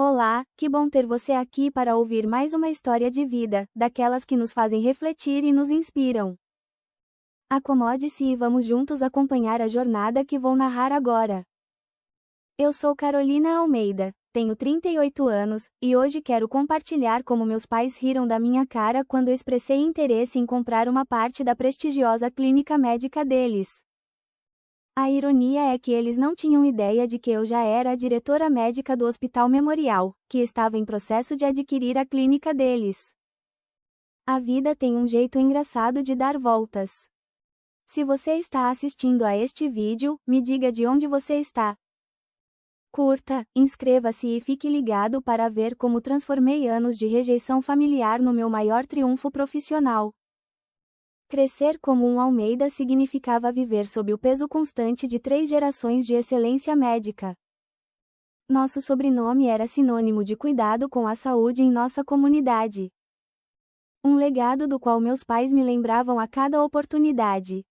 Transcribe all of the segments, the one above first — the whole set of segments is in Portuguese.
Olá, que bom ter você aqui para ouvir mais uma história de vida, daquelas que nos fazem refletir e nos inspiram. Acomode-se e vamos juntos acompanhar a jornada que vou narrar agora. Eu sou Carolina Almeida, tenho 38 anos, e hoje quero compartilhar como meus pais riram da minha cara quando expressei interesse em comprar uma parte da prestigiosa clínica médica deles. A ironia é que eles não tinham ideia de que eu já era a diretora médica do Hospital Memorial, que estava em processo de adquirir a clínica deles. A vida tem um jeito engraçado de dar voltas. Se você está assistindo a este vídeo, me diga de onde você está. Curta, inscreva-se e fique ligado para ver como transformei anos de rejeição familiar no meu maior triunfo profissional. Crescer como um Almeida significava viver sob o peso constante de 3 gerações de excelência médica. Nosso sobrenome era sinônimo de cuidado com a saúde em nossa comunidade. Um legado do qual meus pais me lembravam a cada oportunidade.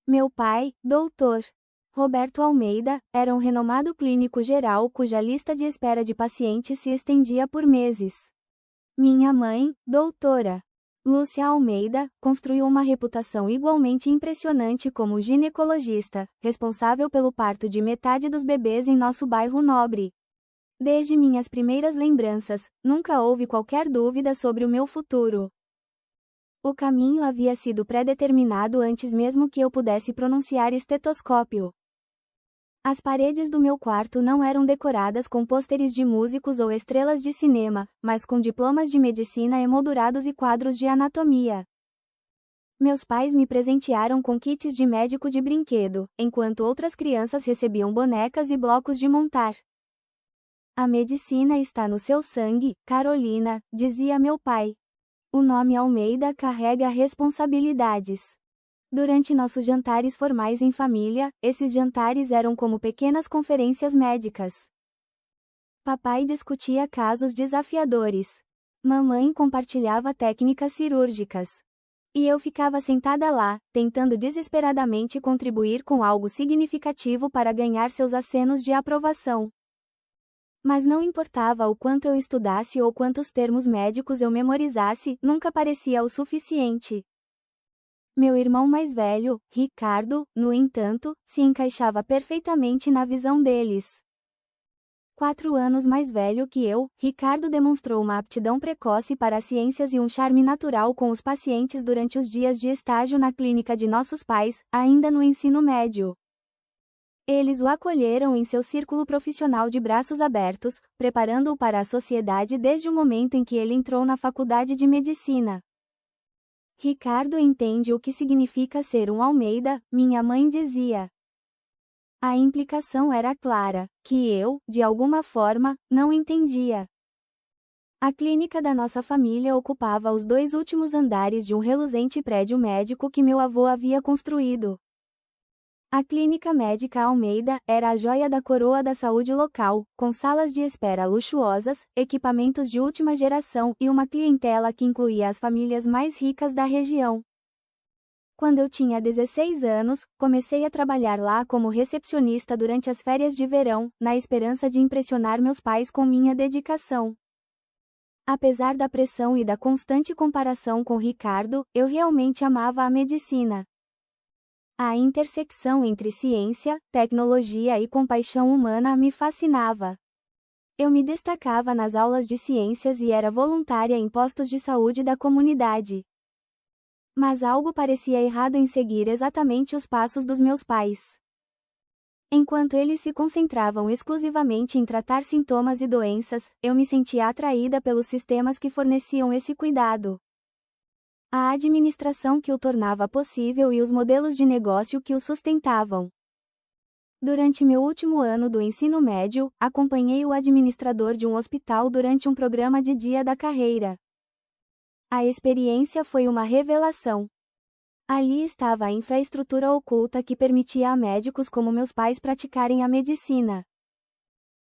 Meu pai, Dr. Roberto Almeida, era um renomado clínico geral cuja lista de espera de pacientes se estendia por meses. Minha mãe, doutora Lúcia Almeida, construiu uma reputação igualmente impressionante como ginecologista, responsável pelo parto de metade dos bebês em nosso bairro nobre. Desde minhas primeiras lembranças, nunca houve qualquer dúvida sobre o meu futuro. O caminho havia sido pré-determinado antes mesmo que eu pudesse pronunciar estetoscópio. As paredes do meu quarto não eram decoradas com pôsteres de músicos ou estrelas de cinema, mas com diplomas de medicina emoldurados e quadros de anatomia. Meus pais me presentearam com kits de médico de brinquedo, enquanto outras crianças recebiam bonecas e blocos de montar. A medicina está no seu sangue, Carolina, dizia meu pai. O nome Almeida carrega responsabilidades. Durante nossos jantares formais em família, esses jantares eram como pequenas conferências médicas. Papai discutia casos desafiadores. Mamãe compartilhava técnicas cirúrgicas. E eu ficava sentada lá, tentando desesperadamente contribuir com algo significativo para ganhar seus acenos de aprovação. Mas não importava o quanto eu estudasse ou quantos termos médicos eu memorizasse, nunca parecia o suficiente. Meu irmão mais velho, Ricardo, no entanto, se encaixava perfeitamente na visão deles. 4 anos mais velho que eu, Ricardo demonstrou uma aptidão precoce para as ciências e um charme natural com os pacientes durante os dias de estágio na clínica de nossos pais, ainda no ensino médio. Eles o acolheram em seu círculo profissional de braços abertos, preparando-o para a sociedade desde o momento em que ele entrou na faculdade de medicina. Ricardo entende o que significa ser um Almeida, minha mãe dizia. A implicação era clara, que eu, de alguma forma, não entendia. A clínica da nossa família ocupava os 2 últimos andares de um reluzente prédio médico que meu avô havia construído. A Clínica Médica Almeida era a joia da coroa da saúde local, com salas de espera luxuosas, equipamentos de última geração e uma clientela que incluía as famílias mais ricas da região. Quando eu tinha 16 anos, comecei a trabalhar lá como recepcionista durante as férias de verão, na esperança de impressionar meus pais com minha dedicação. Apesar da pressão e da constante comparação com Ricardo, eu realmente amava a medicina. A intersecção entre ciência, tecnologia e compaixão humana me fascinava. Eu me destacava nas aulas de ciências e era voluntária em postos de saúde da comunidade. Mas algo parecia errado em seguir exatamente os passos dos meus pais. Enquanto eles se concentravam exclusivamente em tratar sintomas e doenças, eu me sentia atraída pelos sistemas que forneciam esse cuidado. A administração que o tornava possível e os modelos de negócio que o sustentavam. Durante meu último ano do ensino médio, acompanhei o administrador de um hospital durante um programa de dia da carreira. A experiência foi uma revelação. Ali estava a infraestrutura oculta que permitia a médicos como meus pais praticarem a medicina.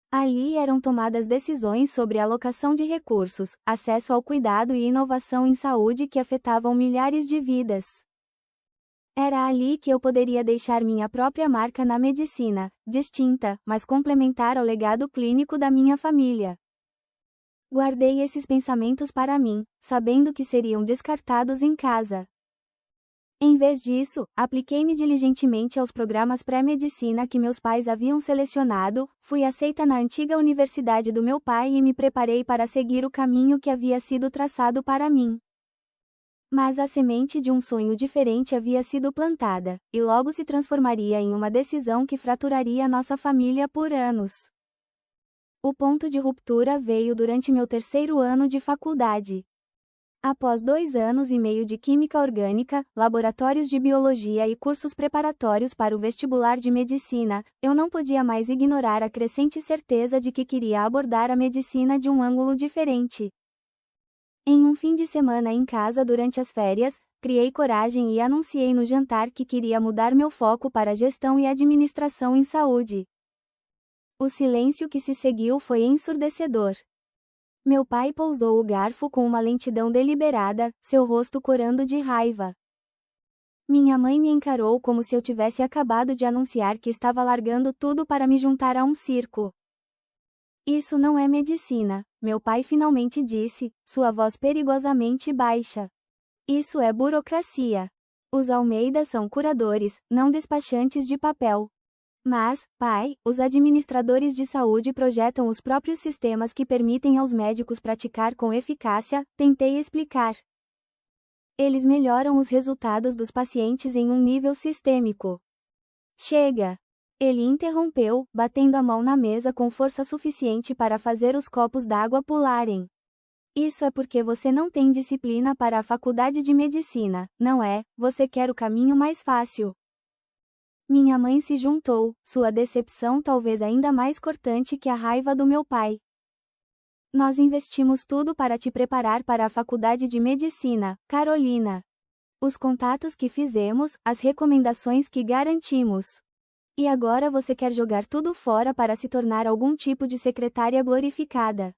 Ali eram tomadas decisões sobre alocação de recursos, acesso ao cuidado e inovação em saúde que afetavam milhares de vidas. Era ali que eu poderia deixar minha própria marca na medicina, distinta, mas complementar ao legado clínico da minha família. Guardei esses pensamentos para mim, sabendo que seriam descartados em casa. Em vez disso, apliquei-me diligentemente aos programas pré-medicina que meus pais haviam selecionado, fui aceita na antiga universidade do meu pai e me preparei para seguir o caminho que havia sido traçado para mim. Mas a semente de um sonho diferente havia sido plantada, e logo se transformaria em uma decisão que fraturaria nossa família por anos. O ponto de ruptura veio durante meu terceiro ano de faculdade. Após 2 anos e meio de química orgânica, laboratórios de biologia e cursos preparatórios para o vestibular de medicina, eu não podia mais ignorar a crescente certeza de que queria abordar a medicina de um ângulo diferente. Em um fim de semana em casa durante as férias, criei coragem e anunciei no jantar que queria mudar meu foco para gestão e administração em saúde. O silêncio que se seguiu foi ensurdecedor. Meu pai pousou o garfo com uma lentidão deliberada, seu rosto corando de raiva. Minha mãe me encarou como se eu tivesse acabado de anunciar que estava largando tudo para me juntar a um circo. Isso não é medicina, meu pai finalmente disse, sua voz perigosamente baixa. Isso é burocracia. Os Almeida são curadores, não despachantes de papel. Mas, pai, os administradores de saúde projetam os próprios sistemas que permitem aos médicos praticar com eficácia, tentei explicar. Eles melhoram os resultados dos pacientes em um nível sistêmico. Chega! Ele interrompeu, batendo a mão na mesa com força suficiente para fazer os copos d'água pularem. Isso é porque você não tem disciplina para a faculdade de medicina, não é? Você quer o caminho mais fácil. Minha mãe se juntou, sua decepção talvez ainda mais cortante que a raiva do meu pai. Nós investimos tudo para te preparar para a faculdade de medicina, Carolina. Os contatos que fizemos, as recomendações que garantimos. E agora você quer jogar tudo fora para se tornar algum tipo de secretária glorificada.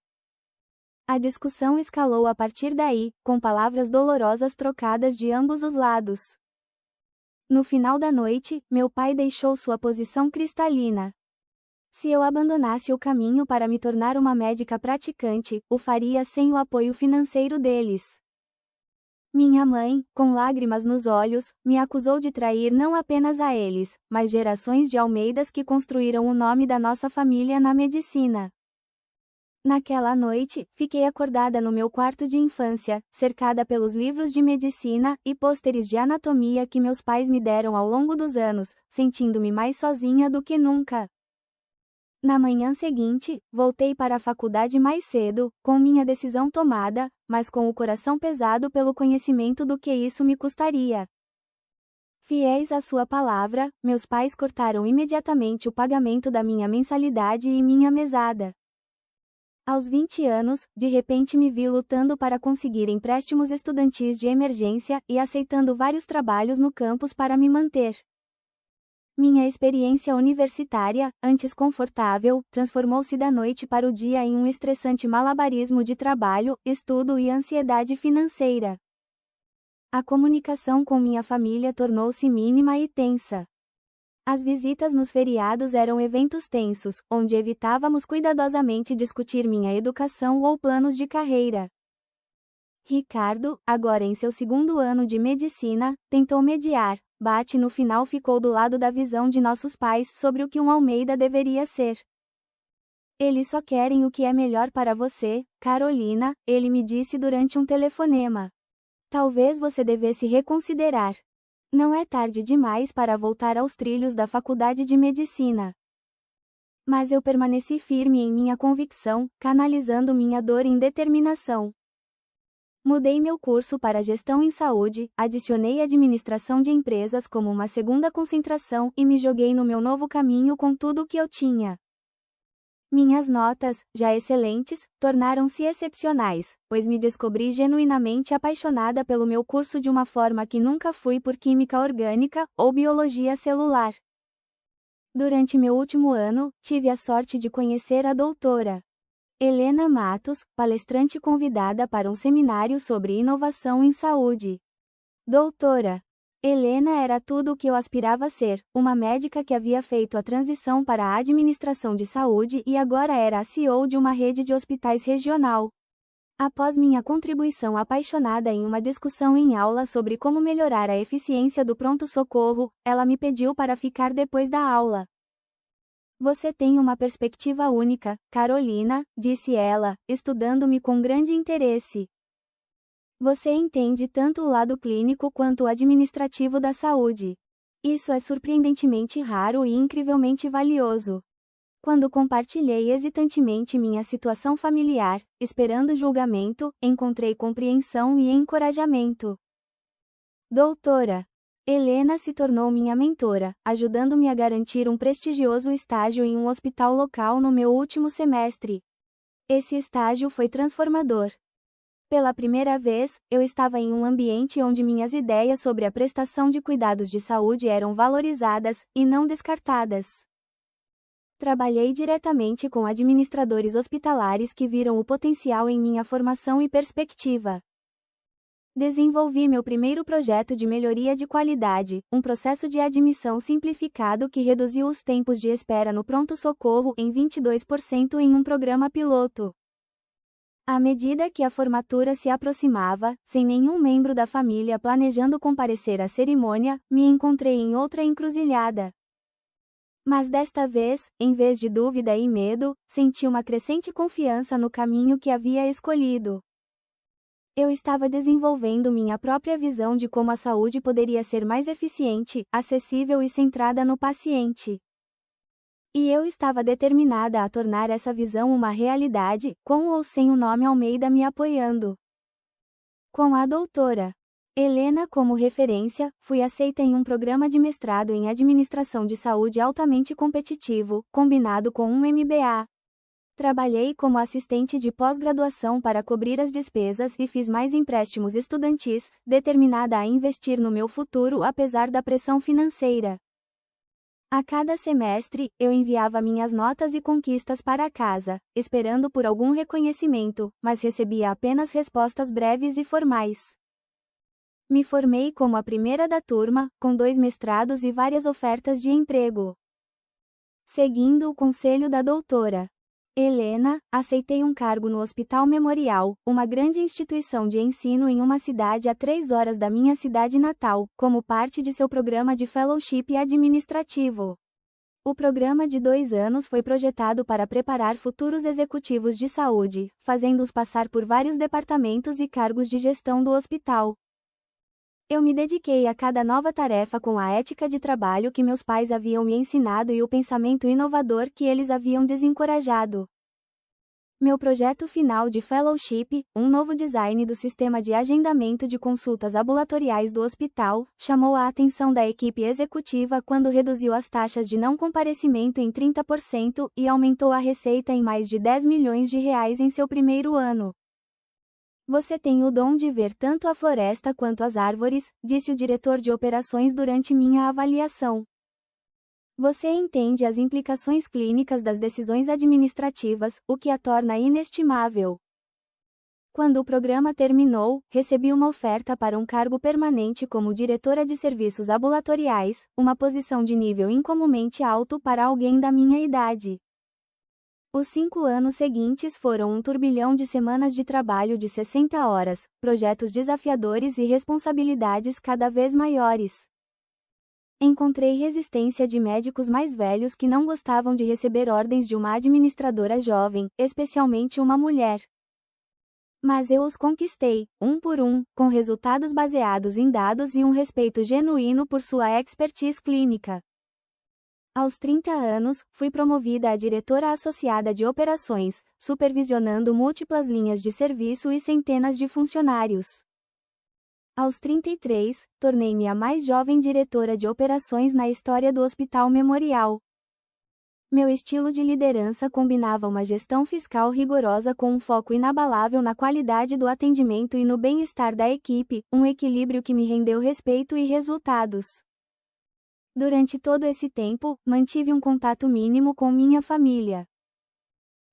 A discussão escalou a partir daí, com palavras dolorosas trocadas de ambos os lados. No final da noite, meu pai deixou sua posição cristalina. Se eu abandonasse o caminho para me tornar uma médica praticante, o faria sem o apoio financeiro deles. Minha mãe, com lágrimas nos olhos, me acusou de trair não apenas a eles, mas gerações de Almeidas que construíram o nome da nossa família na medicina. Naquela noite, fiquei acordada no meu quarto de infância, cercada pelos livros de medicina e pôsteres de anatomia que meus pais me deram ao longo dos anos, sentindo-me mais sozinha do que nunca. Na manhã seguinte, voltei para a faculdade mais cedo, com minha decisão tomada, mas com o coração pesado pelo conhecimento do que isso me custaria. Fiéis à sua palavra, meus pais cortaram imediatamente o pagamento da minha mensalidade e minha mesada. Aos 20 anos, de repente me vi lutando para conseguir empréstimos estudantis de emergência e aceitando vários trabalhos no campus para me manter. Minha experiência universitária, antes confortável, transformou-se da noite para o dia em um estressante malabarismo de trabalho, estudo e ansiedade financeira. A comunicação com minha família tornou-se mínima e tensa. As visitas nos feriados eram eventos tensos, onde evitávamos cuidadosamente discutir minha educação ou planos de carreira. Ricardo, agora em seu segundo ano de medicina, tentou mediar, Bate no final ficou do lado da visão de nossos pais sobre o que um Almeida deveria ser. Eles só querem o que é melhor para você, Carolina, ele me disse durante um telefonema. Talvez você devesse reconsiderar. Não é tarde demais para voltar aos trilhos da faculdade de medicina. Mas eu permaneci firme em minha convicção, canalizando minha dor em determinação. Mudei meu curso para gestão em saúde, adicionei administração de empresas como uma segunda concentração e me joguei no meu novo caminho com tudo o que eu tinha. Minhas notas, já excelentes, tornaram-se excepcionais, pois me descobri genuinamente apaixonada pelo meu curso de uma forma que nunca fui por química orgânica ou biologia celular. Durante meu último ano, tive a sorte de conhecer a doutora Helena Matos, palestrante convidada para um seminário sobre inovação em saúde. Doutora Helena era tudo o que eu aspirava a ser, uma médica que havia feito a transição para a administração de saúde e agora era a CEO de uma rede de hospitais regional. Após minha contribuição apaixonada em uma discussão em aula sobre como melhorar a eficiência do pronto-socorro, ela me pediu para ficar depois da aula. Você tem uma perspectiva única, Carolina, disse ela, estudando-me com grande interesse. Você entende tanto o lado clínico quanto o administrativo da saúde. Isso é surpreendentemente raro e incrivelmente valioso. Quando compartilhei hesitantemente minha situação familiar, esperando julgamento, encontrei compreensão e encorajamento. Doutora Helena se tornou minha mentora, ajudando-me a garantir um prestigioso estágio em um hospital local no meu último semestre. Esse estágio foi transformador. Pela primeira vez, eu estava em um ambiente onde minhas ideias sobre a prestação de cuidados de saúde eram valorizadas, e não descartadas. Trabalhei diretamente com administradores hospitalares que viram o potencial em minha formação e perspectiva. Desenvolvi meu primeiro projeto de melhoria de qualidade, um processo de admissão simplificado que reduziu os tempos de espera no pronto-socorro em 22% em um programa piloto. À medida que a formatura se aproximava, sem nenhum membro da família planejando comparecer à cerimônia, me encontrei em outra encruzilhada. Mas desta vez, em vez de dúvida e medo, senti uma crescente confiança no caminho que havia escolhido. Eu estava desenvolvendo minha própria visão de como a saúde poderia ser mais eficiente, acessível e centrada no paciente. E eu estava determinada a tornar essa visão uma realidade, com ou sem o nome Almeida me apoiando. Com a doutora Helena como referência, fui aceita em um programa de mestrado em administração de saúde altamente competitivo, combinado com um MBA. Trabalhei como assistente de pós-graduação para cobrir as despesas e fiz mais empréstimos estudantis, determinada a investir no meu futuro apesar da pressão financeira. A cada semestre, eu enviava minhas notas e conquistas para casa, esperando por algum reconhecimento, mas recebia apenas respostas breves e formais. Me formei como a primeira da turma, com 2 mestrados e várias ofertas de emprego. Seguindo o conselho da doutora Helena, aceitei um cargo no Hospital Memorial, uma grande instituição de ensino em uma cidade a 3 horas da minha cidade natal, como parte de seu programa de fellowship administrativo. O programa de 2 anos foi projetado para preparar futuros executivos de saúde, fazendo-os passar por vários departamentos e cargos de gestão do hospital. Eu me dediquei a cada nova tarefa com a ética de trabalho que meus pais haviam me ensinado e o pensamento inovador que eles haviam desencorajado. Meu projeto final de fellowship, um novo design do sistema de agendamento de consultas ambulatoriais do hospital, chamou a atenção da equipe executiva quando reduziu as taxas de não comparecimento em 30% e aumentou a receita em mais de R$10 milhões em seu primeiro ano. Você tem o dom de ver tanto a floresta quanto as árvores, disse o diretor de operações durante minha avaliação. Você entende as implicações clínicas das decisões administrativas, o que a torna inestimável. Quando o programa terminou, recebi uma oferta para um cargo permanente como diretora de serviços ambulatoriais, uma posição de nível incomumente alto para alguém da minha idade. Os 5 anos seguintes foram um turbilhão de semanas de trabalho de 60 horas, projetos desafiadores e responsabilidades cada vez maiores. Encontrei resistência de médicos mais velhos que não gostavam de receber ordens de uma administradora jovem, especialmente uma mulher. Mas eu os conquistei, um por um, com resultados baseados em dados e um respeito genuíno por sua expertise clínica. Aos 30 anos, fui promovida a diretora associada de operações, supervisionando múltiplas linhas de serviço e centenas de funcionários. Aos 33, tornei-me a mais jovem diretora de operações na história do Hospital Memorial. Meu estilo de liderança combinava uma gestão fiscal rigorosa com um foco inabalável na qualidade do atendimento e no bem-estar da equipe, um equilíbrio que me rendeu respeito e resultados. Durante todo esse tempo, mantive um contato mínimo com minha família.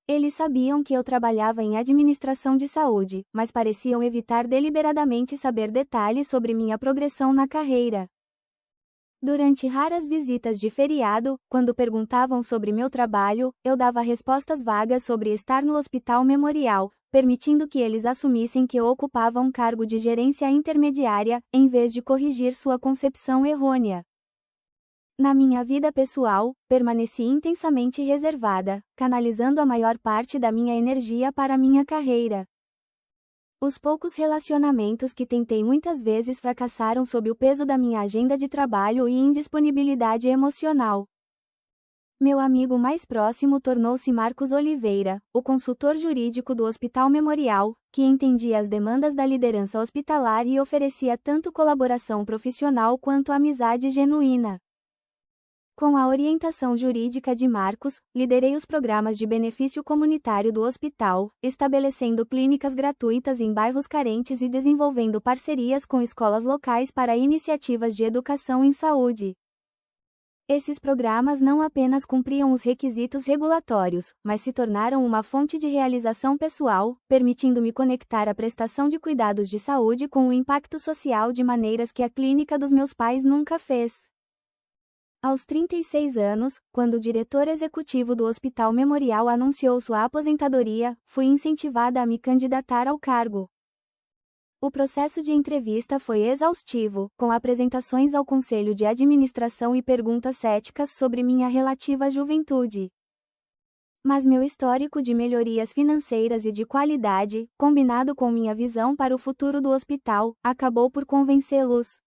Eles sabiam que eu trabalhava em administração de saúde, mas pareciam evitar deliberadamente saber detalhes sobre minha progressão na carreira. Durante raras visitas de feriado, quando perguntavam sobre meu trabalho, eu dava respostas vagas sobre estar no Hospital Memorial, permitindo que eles assumissem que eu ocupava um cargo de gerência intermediária, em vez de corrigir sua concepção errônea. Na minha vida pessoal, permaneci intensamente reservada, canalizando a maior parte da minha energia para minha carreira. Os poucos relacionamentos que tentei muitas vezes fracassaram sob o peso da minha agenda de trabalho e indisponibilidade emocional. Meu amigo mais próximo tornou-se Marcos Oliveira, o consultor jurídico do Hospital Memorial, que entendia as demandas da liderança hospitalar e oferecia tanto colaboração profissional quanto amizade genuína. Com a orientação jurídica de Marcos, liderei os programas de benefício comunitário do hospital, estabelecendo clínicas gratuitas em bairros carentes e desenvolvendo parcerias com escolas locais para iniciativas de educação em saúde. Esses programas não apenas cumpriam os requisitos regulatórios, mas se tornaram uma fonte de realização pessoal, permitindo-me conectar a prestação de cuidados de saúde com o impacto social de maneiras que a clínica dos meus pais nunca fez. Aos 36 anos, quando o diretor executivo do Hospital Memorial anunciou sua aposentadoria, fui incentivada a me candidatar ao cargo. O processo de entrevista foi exaustivo, com apresentações ao conselho de administração e perguntas céticas sobre minha relativa juventude. Mas meu histórico de melhorias financeiras e de qualidade, combinado com minha visão para o futuro do hospital, acabou por convencê-los.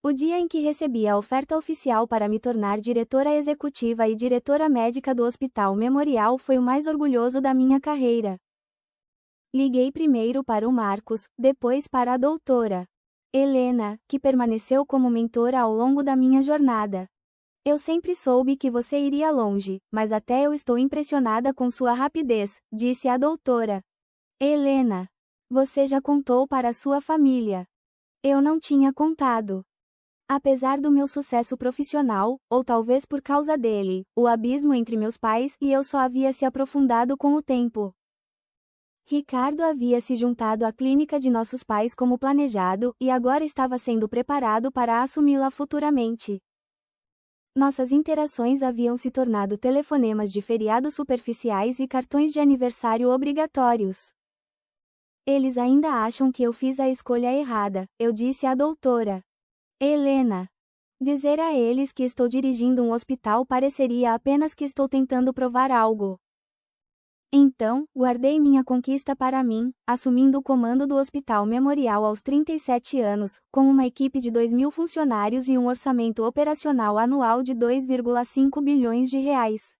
O dia em que recebi a oferta oficial para me tornar diretora executiva e diretora médica do Hospital Memorial foi o mais orgulhoso da minha carreira. Liguei primeiro para o Marcos, depois para a doutora Helena, que permaneceu como mentora ao longo da minha jornada. Eu sempre soube que você iria longe, mas até eu estou impressionada com sua rapidez, disse a doutora Helena. Você já contou para a sua família? Eu não tinha contado. Apesar do meu sucesso profissional, ou talvez por causa dele, o abismo entre meus pais e eu só havia se aprofundado com o tempo. Ricardo havia se juntado à clínica de nossos pais como planejado e agora estava sendo preparado para assumi-la futuramente. Nossas interações haviam se tornado telefonemas de feriados superficiais e cartões de aniversário obrigatórios. Eles ainda acham que eu fiz a escolha errada, eu disse à doutora Helena. Dizer a eles que estou dirigindo um hospital pareceria apenas que estou tentando provar algo. Então, guardei minha conquista para mim, assumindo o comando do Hospital Memorial aos 37 anos, com uma equipe de 2.000 funcionários e um orçamento operacional anual de 2,5 bilhões de reais.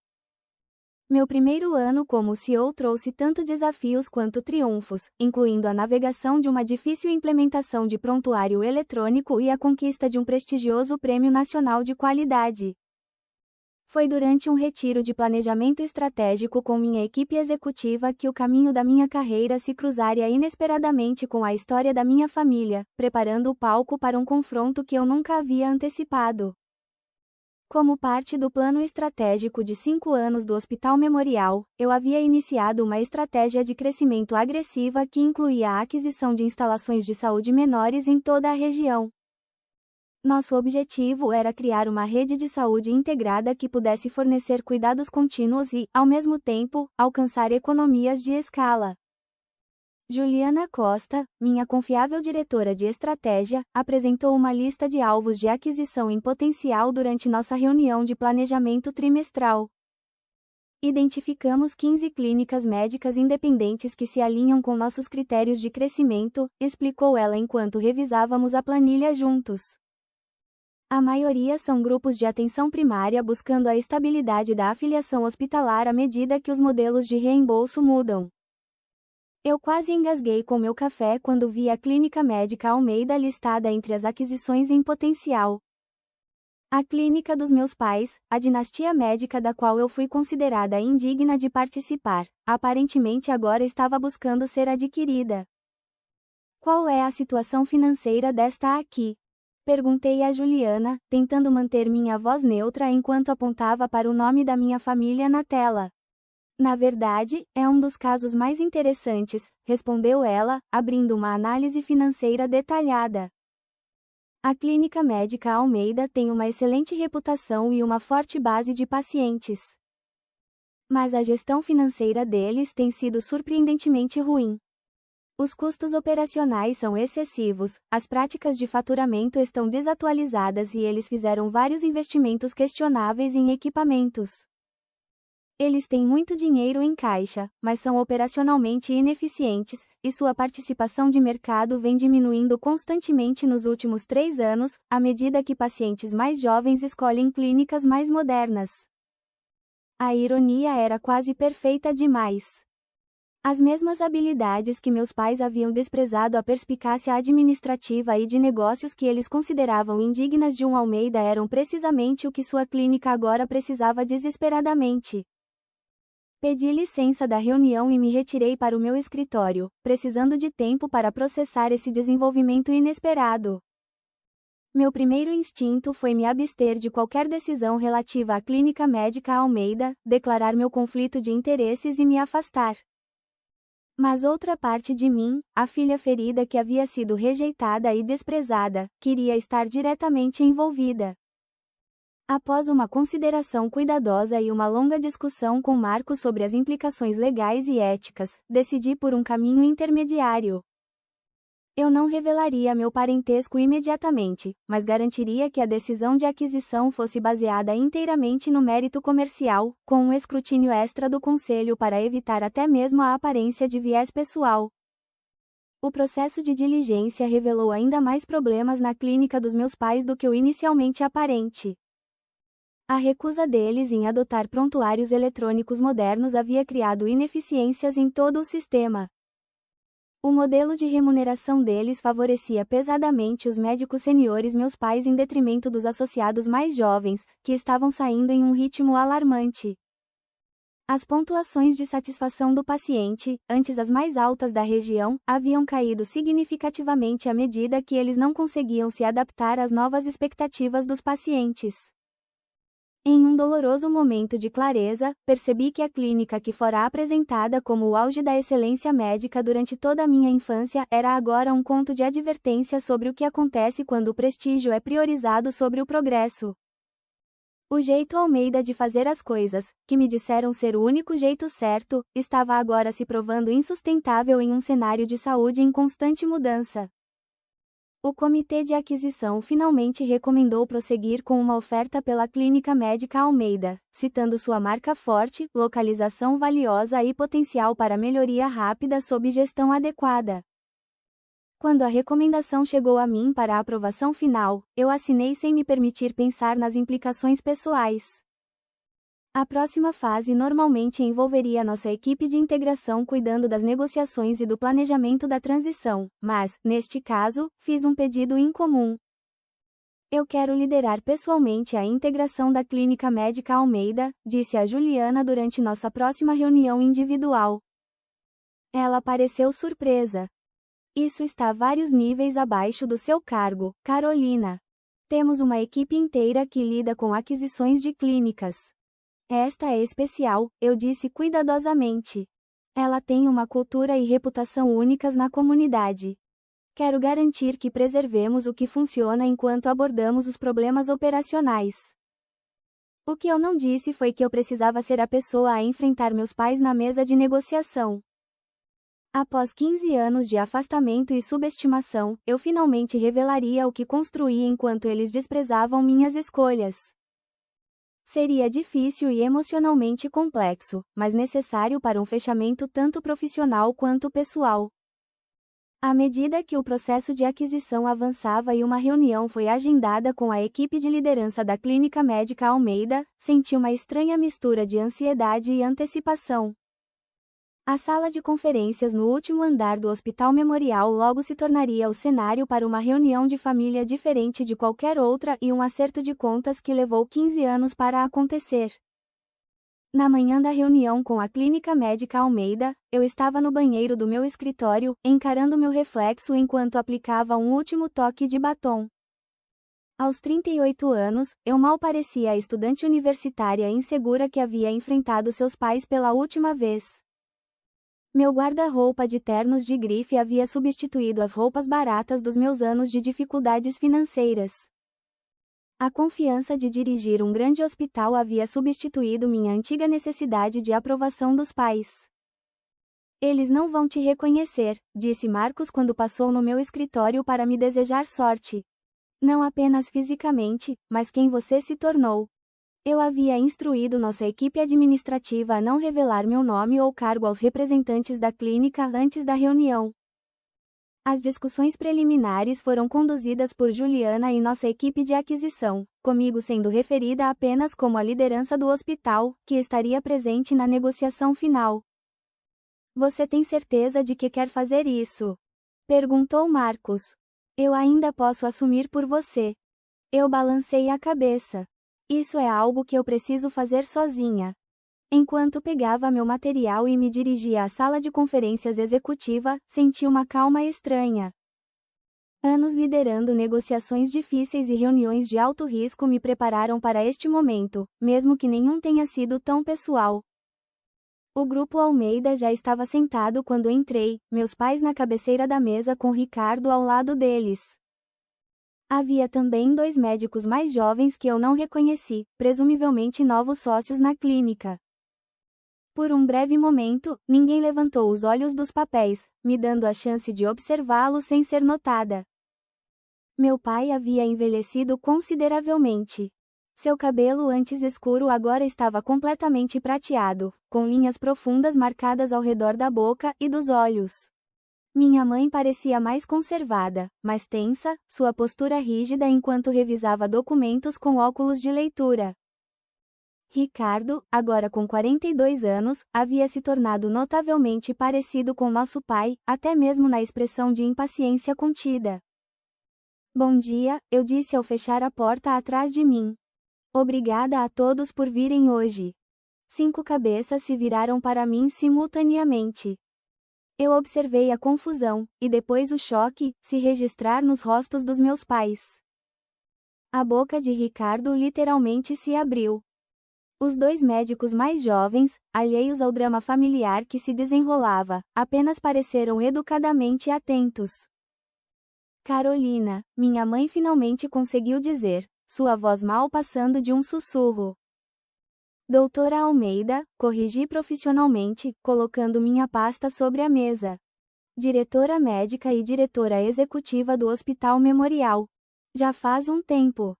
Meu primeiro ano como CEO trouxe tanto desafios quanto triunfos, incluindo a navegação de uma difícil implementação de prontuário eletrônico e a conquista de um prestigioso Prêmio Nacional de Qualidade. Foi durante um retiro de planejamento estratégico com minha equipe executiva que o caminho da minha carreira se cruzaria inesperadamente com a história da minha família, preparando o palco para um confronto que eu nunca havia antecipado. Como parte do plano estratégico de 5 anos do Hospital Memorial, eu havia iniciado uma estratégia de crescimento agressiva que incluía a aquisição de instalações de saúde menores em toda a região. Nosso objetivo era criar uma rede de saúde integrada que pudesse fornecer cuidados contínuos e, ao mesmo tempo, alcançar economias de escala. Juliana Costa, minha confiável diretora de estratégia, apresentou uma lista de alvos de aquisição em potencial durante nossa reunião de planejamento trimestral. Identificamos 15 clínicas médicas independentes que se alinham com nossos critérios de crescimento, explicou ela enquanto revisávamos a planilha juntos. A maioria são grupos de atenção primária buscando a estabilidade da afiliação hospitalar à medida que os modelos de reembolso mudam. Eu quase engasguei com meu café quando vi a Clínica Médica Almeida listada entre as aquisições em potencial. A clínica dos meus pais, a dinastia médica da qual eu fui considerada indigna de participar, aparentemente agora estava buscando ser adquirida. Qual é a situação financeira desta aqui? Perguntei a Juliana, tentando manter minha voz neutra enquanto apontava para o nome da minha família na tela. Na verdade, é um dos casos mais interessantes, respondeu ela, abrindo uma análise financeira detalhada. A Clínica Médica Almeida tem uma excelente reputação e uma forte base de pacientes. Mas a gestão financeira deles tem sido surpreendentemente ruim. Os custos operacionais são excessivos, as práticas de faturamento estão desatualizadas e eles fizeram vários investimentos questionáveis em equipamentos. Eles têm muito dinheiro em caixa, mas são operacionalmente ineficientes, e sua participação de mercado vem diminuindo constantemente nos últimos 3 anos, à medida que pacientes mais jovens escolhem clínicas mais modernas. A ironia era quase perfeita demais. As mesmas habilidades que meus pais haviam desprezado, a perspicácia administrativa e de negócios que eles consideravam indignas de um Almeida, eram precisamente o que sua clínica agora precisava desesperadamente. Pedi licença da reunião e me retirei para o meu escritório, precisando de tempo para processar esse desenvolvimento inesperado. Meu primeiro instinto foi me abster de qualquer decisão relativa à clínica médica Almeida, declarar meu conflito de interesses e me afastar. Mas outra parte de mim, a filha ferida que havia sido rejeitada e desprezada, queria estar diretamente envolvida. Após uma consideração cuidadosa e uma longa discussão com Marcos sobre as implicações legais e éticas, decidi por um caminho intermediário. Eu não revelaria meu parentesco imediatamente, mas garantiria que a decisão de aquisição fosse baseada inteiramente no mérito comercial, com um escrutínio extra do conselho para evitar até mesmo a aparência de viés pessoal. O processo de diligência revelou ainda mais problemas na clínica dos meus pais do que o inicialmente aparente. A recusa deles em adotar prontuários eletrônicos modernos havia criado ineficiências em todo o sistema. O modelo de remuneração deles favorecia pesadamente os médicos seniores, meus pais, em detrimento dos associados mais jovens, que estavam saindo em um ritmo alarmante. As pontuações de satisfação do paciente, antes as mais altas da região, haviam caído significativamente à medida que eles não conseguiam se adaptar às novas expectativas dos pacientes. Em um doloroso momento de clareza, percebi que a clínica que fora apresentada como o auge da excelência médica durante toda a minha infância era agora um conto de advertência sobre o que acontece quando o prestígio é priorizado sobre o progresso. O jeito Almeida de fazer as coisas, que me disseram ser o único jeito certo, estava agora se provando insustentável em um cenário de saúde em constante mudança. O comitê de aquisição finalmente recomendou prosseguir com uma oferta pela Clínica Médica Almeida, citando sua marca forte, localização valiosa e potencial para melhoria rápida sob gestão adequada. Quando a recomendação chegou a mim para a aprovação final, eu assinei sem me permitir pensar nas implicações pessoais. A próxima fase normalmente envolveria nossa equipe de integração cuidando das negociações e do planejamento da transição, mas, neste caso, fiz um pedido incomum. Eu quero liderar pessoalmente a integração da Clínica Médica Almeida, disse a Juliana durante nossa próxima reunião individual. Ela pareceu surpresa. Isso está vários níveis abaixo do seu cargo, Carolina. Temos uma equipe inteira que lida com aquisições de clínicas. Esta é especial, eu disse cuidadosamente. Ela tem uma cultura e reputação únicas na comunidade. Quero garantir que preservemos o que funciona enquanto abordamos os problemas operacionais. O que eu não disse foi que eu precisava ser a pessoa a enfrentar meus pais na mesa de negociação. Após 15 anos de afastamento e subestimação, eu finalmente revelaria o que construí enquanto eles desprezavam minhas escolhas. Seria difícil e emocionalmente complexo, mas necessário para um fechamento tanto profissional quanto pessoal. À medida que o processo de aquisição avançava e uma reunião foi agendada com a equipe de liderança da Clínica Médica Almeida, senti uma estranha mistura de ansiedade e antecipação. A sala de conferências no último andar do Hospital Memorial logo se tornaria o cenário para uma reunião de família diferente de qualquer outra e um acerto de contas que levou 15 anos para acontecer. Na manhã da reunião com a Clínica Médica Almeida, eu estava no banheiro do meu escritório, encarando meu reflexo enquanto aplicava um último toque de batom. Aos 38 anos, eu mal parecia a estudante universitária insegura que havia enfrentado seus pais pela última vez. Meu guarda-roupa de ternos de grife havia substituído as roupas baratas dos meus anos de dificuldades financeiras. A confiança de dirigir um grande hospital havia substituído minha antiga necessidade de aprovação dos pais. Eles não vão te reconhecer, disse Marcos quando passou no meu escritório para me desejar sorte. Não apenas fisicamente, mas quem você se tornou. Eu havia instruído nossa equipe administrativa a não revelar meu nome ou cargo aos representantes da clínica antes da reunião. As discussões preliminares foram conduzidas por Juliana e nossa equipe de aquisição, comigo sendo referida apenas como a liderança do hospital, que estaria presente na negociação final. Você tem certeza de que quer fazer isso? Perguntou Marcos. Eu ainda posso assumir por você. Eu balancei a cabeça. Isso é algo que eu preciso fazer sozinha. Enquanto pegava meu material e me dirigia à sala de conferências executiva, senti uma calma estranha. Anos liderando negociações difíceis e reuniões de alto risco me prepararam para este momento, mesmo que nenhum tenha sido tão pessoal. O grupo Almeida já estava sentado quando entrei, meus pais na cabeceira da mesa com Ricardo ao lado deles. Havia também 2 médicos mais jovens que eu não reconheci, presumivelmente novos sócios na clínica. Por um breve momento, ninguém levantou os olhos dos papéis, me dando a chance de observá-los sem ser notada. Meu pai havia envelhecido consideravelmente. Seu cabelo antes escuro agora estava completamente prateado, com linhas profundas marcadas ao redor da boca e dos olhos. Minha mãe parecia mais conservada, mais tensa, sua postura rígida enquanto revisava documentos com óculos de leitura. Ricardo, agora com 42 anos, havia se tornado notavelmente parecido com nosso pai, até mesmo na expressão de impaciência contida. Bom dia, eu disse ao fechar a porta atrás de mim. Obrigada a todos por virem hoje. 5 cabeças se viraram para mim simultaneamente. Eu observei a confusão, e depois o choque, se registrar nos rostos dos meus pais. A boca de Ricardo literalmente se abriu. Os 2 médicos mais jovens, alheios ao drama familiar que se desenrolava, apenas pareceram educadamente atentos. Carolina, minha mãe finalmente conseguiu dizer, sua voz mal passando de um sussurro. Doutora Almeida, corrigi profissionalmente, colocando minha pasta sobre a mesa. Diretora médica e diretora executiva do Hospital Memorial. Já faz um tempo.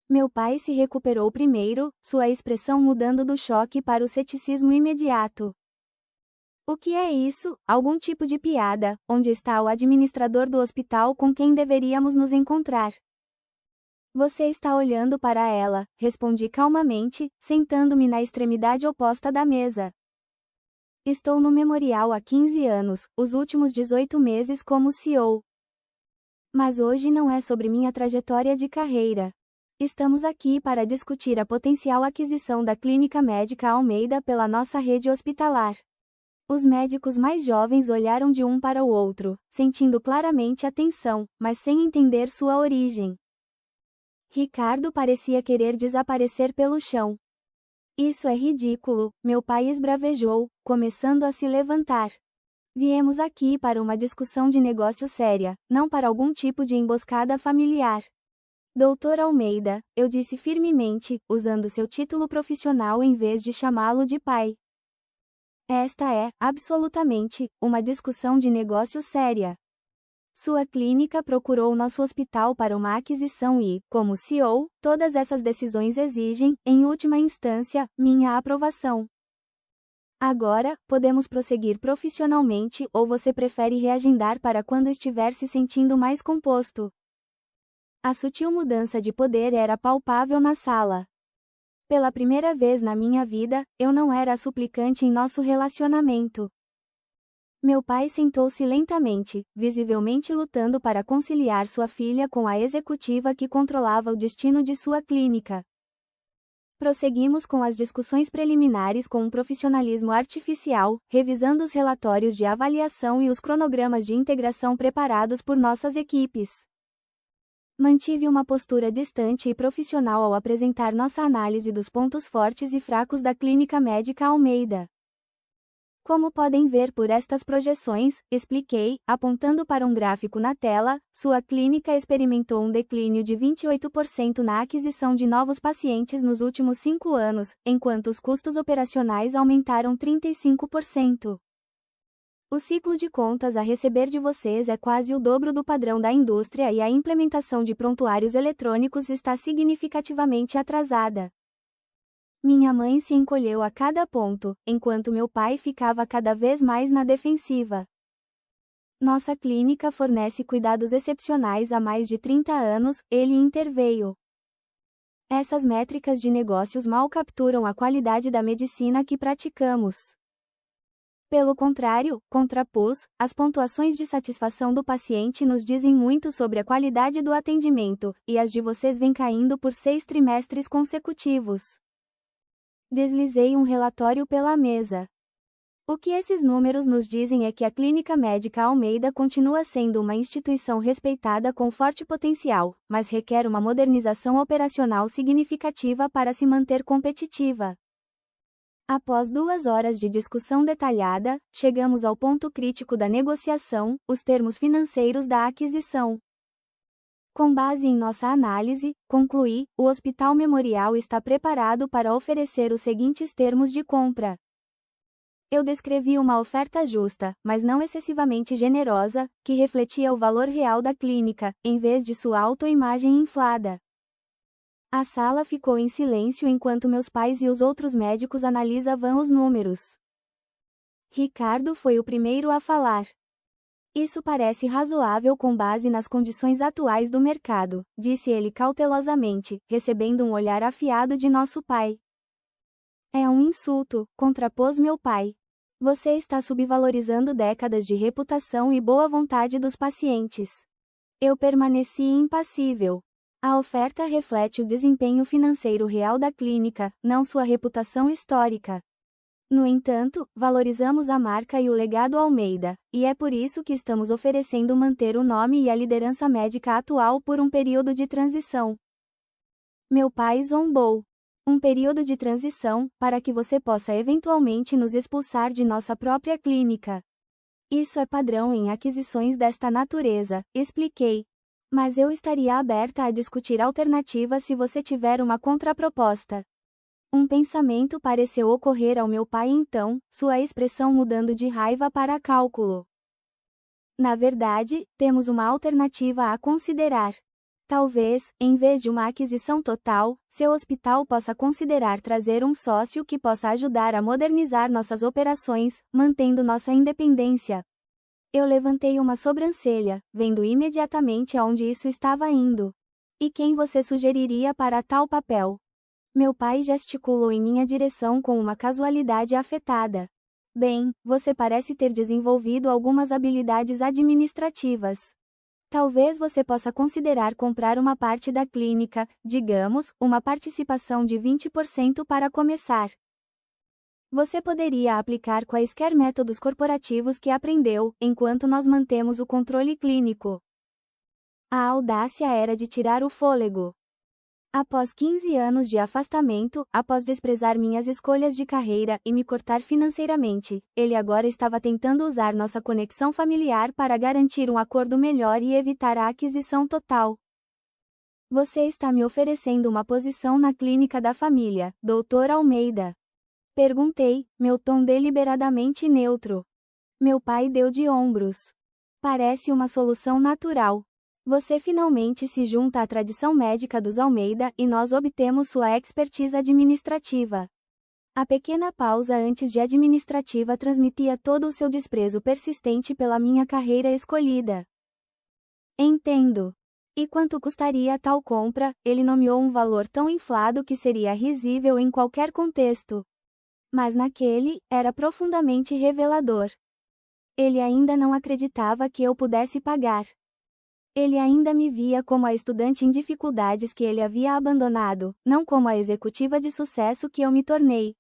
Meu pai se recuperou primeiro, sua expressão mudando do choque para o ceticismo imediato. O que é isso? Algum tipo de piada? Onde está o administrador do hospital com quem deveríamos nos encontrar? Você está olhando para ela, respondi calmamente, sentando-me na extremidade oposta da mesa. Estou no Memorial há 15 anos, os últimos 18 meses como CEO. Mas hoje não é sobre minha trajetória de carreira. Estamos aqui para discutir a potencial aquisição da Clínica Médica Almeida pela nossa rede hospitalar. Os médicos mais jovens olharam de um para o outro, sentindo claramente a tensão, mas sem entender sua origem. Ricardo parecia querer desaparecer pelo chão. Isso é ridículo, meu pai esbravejou, começando a se levantar. Viemos aqui para uma discussão de negócio séria, não para algum tipo de emboscada familiar. Doutor Almeida, eu disse firmemente, usando seu título profissional em vez de chamá-lo de pai. Esta é, absolutamente, uma discussão de negócio séria. Sua clínica procurou nosso hospital para uma aquisição e, como CEO, todas essas decisões exigem, em última instância, minha aprovação. Agora, podemos prosseguir profissionalmente ou você prefere reagendar para quando estiver se sentindo mais composto? A sutil mudança de poder era palpável na sala. Pela primeira vez na minha vida, eu não era a suplicante em nosso relacionamento. Meu pai sentou-se lentamente, visivelmente lutando para conciliar sua filha com a executiva que controlava o destino de sua clínica. Prosseguimos com as discussões preliminares com um profissionalismo artificial, revisando os relatórios de avaliação e os cronogramas de integração preparados por nossas equipes. Mantive uma postura distante e profissional ao apresentar nossa análise dos pontos fortes e fracos da Clínica Médica Almeida. Como podem ver por estas projeções, expliquei, apontando para um gráfico na tela, sua clínica experimentou um declínio de 28% na aquisição de novos pacientes nos últimos 5 anos, enquanto os custos operacionais aumentaram 35%. O ciclo de contas a receber de vocês é quase o dobro do padrão da indústria e a implementação de prontuários eletrônicos está significativamente atrasada. Minha mãe se encolheu a cada ponto, enquanto meu pai ficava cada vez mais na defensiva. Nossa clínica fornece cuidados excepcionais há mais de 30 anos, ele interveio. Essas métricas de negócios mal capturam a qualidade da medicina que praticamos. Pelo contrário, contrapus, as pontuações de satisfação do paciente nos dizem muito sobre a qualidade do atendimento, e as de vocês vêm caindo por 6 trimestres consecutivos. Deslizei um relatório pela mesa. O que esses números nos dizem é que a Clínica Médica Almeida continua sendo uma instituição respeitada com forte potencial, mas requer uma modernização operacional significativa para se manter competitiva. Após 2 horas de discussão detalhada, chegamos ao ponto crítico da negociação, os termos financeiros da aquisição. Com base em nossa análise, concluí, o Hospital Memorial está preparado para oferecer os seguintes termos de compra. Eu descrevi uma oferta justa, mas não excessivamente generosa, que refletia o valor real da clínica, em vez de sua autoimagem inflada. A sala ficou em silêncio enquanto meus pais e os outros médicos analisavam os números. Ricardo foi o primeiro a falar. Isso parece razoável com base nas condições atuais do mercado, disse ele cautelosamente, recebendo um olhar afiado de nosso pai. É um insulto, contrapôs meu pai. Você está subvalorizando décadas de reputação e boa vontade dos pacientes. Eu permaneci impassível. A oferta reflete o desempenho financeiro real da clínica, não sua reputação histórica. No entanto, valorizamos a marca e o legado Almeida, e é por isso que estamos oferecendo manter o nome e a liderança médica atual por um período de transição. Meu pai zombou. Um período de transição, para que você possa eventualmente nos expulsar de nossa própria clínica. Isso é padrão em aquisições desta natureza, expliquei. Mas eu estaria aberta a discutir alternativas se você tiver uma contraproposta. Um pensamento pareceu ocorrer ao meu pai então, sua expressão mudando de raiva para cálculo. Na verdade, temos uma alternativa a considerar. Talvez, em vez de uma aquisição total, seu hospital possa considerar trazer um sócio que possa ajudar a modernizar nossas operações, mantendo nossa independência. Eu levantei uma sobrancelha, vendo imediatamente aonde isso estava indo. E quem você sugeriria para tal papel? Meu pai gesticulou em minha direção com uma casualidade afetada. Bem, você parece ter desenvolvido algumas habilidades administrativas. Talvez você possa considerar comprar uma parte da clínica, digamos, uma participação de 20% para começar. Você poderia aplicar quaisquer métodos corporativos que aprendeu, enquanto nós mantemos o controle clínico. A audácia era de tirar o fôlego. Após 15 anos de afastamento, após desprezar minhas escolhas de carreira e me cortar financeiramente, ele agora estava tentando usar nossa conexão familiar para garantir um acordo melhor e evitar a aquisição total. Você está me oferecendo uma posição na clínica da família, Dr. Almeida. Perguntei, meu tom deliberadamente neutro. Meu pai deu de ombros. Parece uma solução natural. Você finalmente se junta à tradição médica dos Almeida e nós obtemos sua expertise administrativa. A pequena pausa antes de administrativa transmitia todo o seu desprezo persistente pela minha carreira escolhida. Entendo. E quanto custaria tal compra? Ele nomeou um valor tão inflado que seria risível em qualquer contexto. Mas naquele, era profundamente revelador. Ele ainda não acreditava que eu pudesse pagar. Ele ainda me via como a estudante em dificuldades que ele havia abandonado, não como a executiva de sucesso que eu me tornei.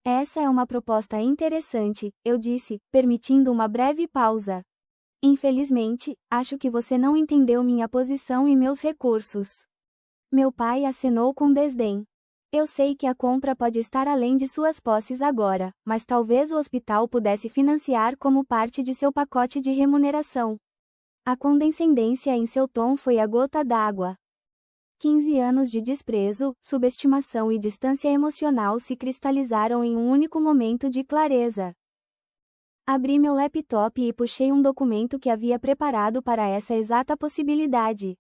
Essa é uma proposta interessante, eu disse, permitindo uma breve pausa. Infelizmente, acho que você não entendeu minha posição e meus recursos. Meu pai acenou com desdém. Eu sei que a compra pode estar além de suas posses agora, mas talvez o hospital pudesse financiar como parte de seu pacote de remuneração. A condescendência em seu tom foi a gota d'água. 15 anos de desprezo, subestimação e distância emocional se cristalizaram em um único momento de clareza. Abri meu laptop e puxei um documento que havia preparado para essa exata possibilidade.